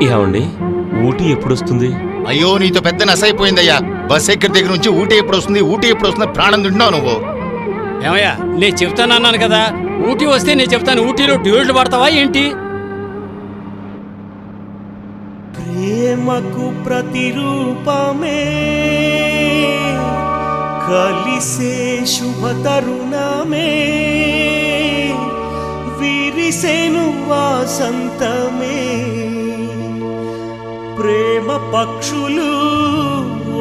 ఏమండి, ఊటీ ఎప్పుడు వస్తుంది? అయ్యో, నీతో పెద్ద నసైపోయిందయ్యా. బస్ ఎక్కడి దగ్గర నుంచి ఊటీ ఎప్పుడు వస్తుంది, ఊటీ ఎప్పుడు వస్తుంది ప్రాణం తింటున్నావు నువ్వు. ఏమయ్యా, నేను చెప్తాను అన్నాను కదా, ఊటీ వస్తే నేను చెప్తాను. ఊటీలో డ్యూయెట్లు పడతావా ఏంటి? ప్రేమకు ప్రతిరూపమే కలిసే శుభ తరుణమే విరిసెను వాసంతమే ప్రేమ పక్షులు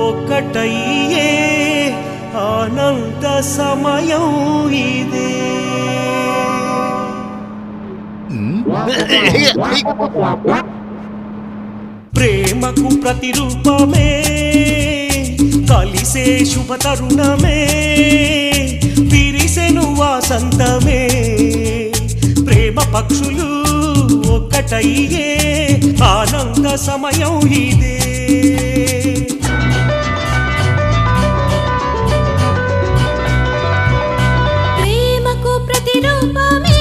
ఒక్కటయ్యే ఆనంద సమయం ఇదే. ప్రేమకు ప్రతిరూపమే కలిసే శుభ తరుణమే విరిసెను వాసంతమే ప్రేమ పక్షులు ఒక్కటయ్యే ఆనంద సమయం ఇదే. ప్రేమకు ప్రతిరూపమే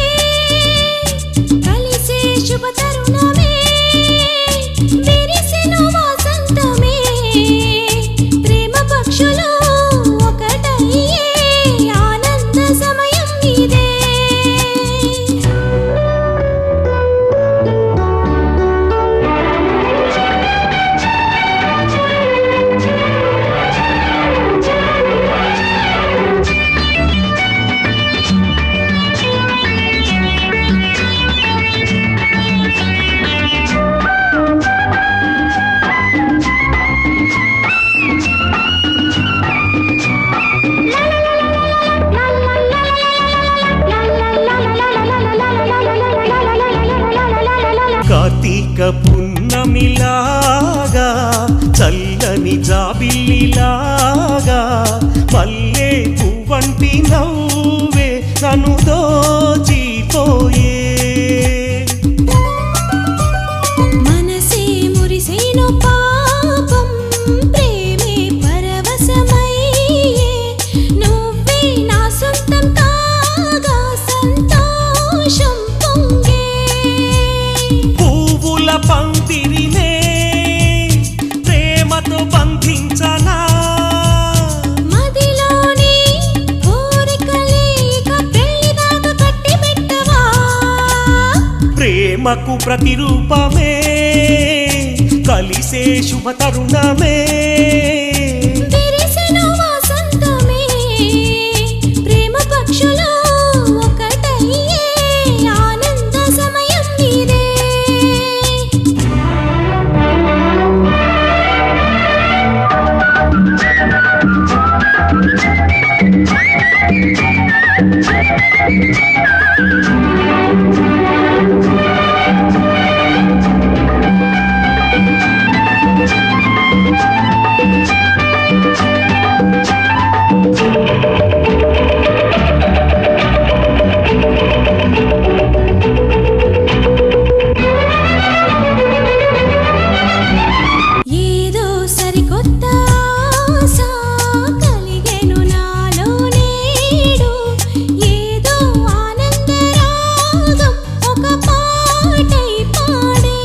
కలిసే శుభ తరుణమే విరిసెను వాసంతమే ప్రేమ పక్షులు ఒకటయ్యే ఆనంద సమయం ఇదే. కార్తీక పున్నమిలాగా చల్లని జాబిల్లిలాగా మల్లె పువ్వంటి నవ్వే నన్ను దోచిపోయే. మనసే మురిసేను పాపం ప్రేమే పరవశమయ్యే నువ్వే నా సొంతం కాగా సంతోషం పొంగే. పువ్వుల పందిరినే ప్రేమతో బంధించనా మదిలోని కోరికలే ఇక పెళ్లిదాకా కట్టి పెట్టవా. ప్రేమకు ప్రతిరూపమే కలిసే శుభ తరుణమే విరిసెను వాసంతమే ప్రేమ పక్షులు ఒకటయ్యే ఆనంద సమయం ఇదే. ఏదో సరికొత్త ఆశ కలిగెను నాలో నేడు ఏదో ఆనంద రాగం ఒక పాటై పాడే.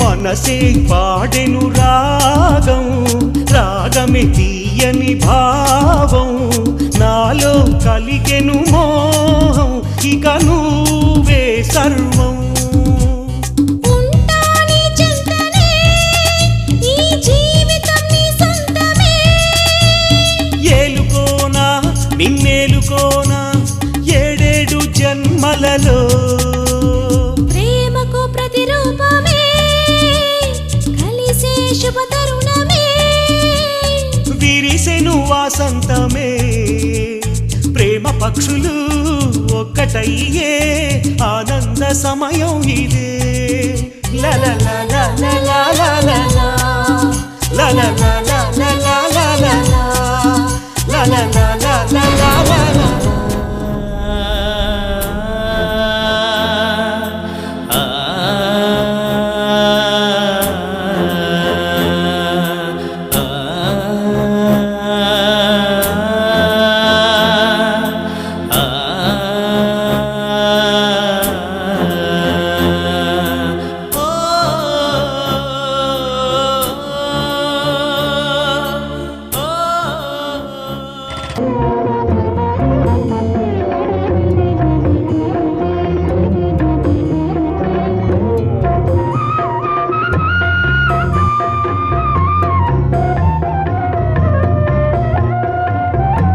మనసే పాడెను రాగం రాగమే తీయని భావం నాలో కలిగెను మోహం ఇక నువ్వే సర్వం. ఉంటాని చెంతనే ఈ జీవితం నీ సొంతమే. ఏలుకోనా నిన్నేలుకోనా ఏడేడు జన్మలలో. ప్రేమకు ప్రతిరూపమే కలిసే శుభ తరుణమే విరిసెను వాసంతమే ప్రేమ పక్షులు ఒక్కటయ్యే ఆనంద సమయం ఇదే. లా లా లా లా లా లా లా లా లా లా లా.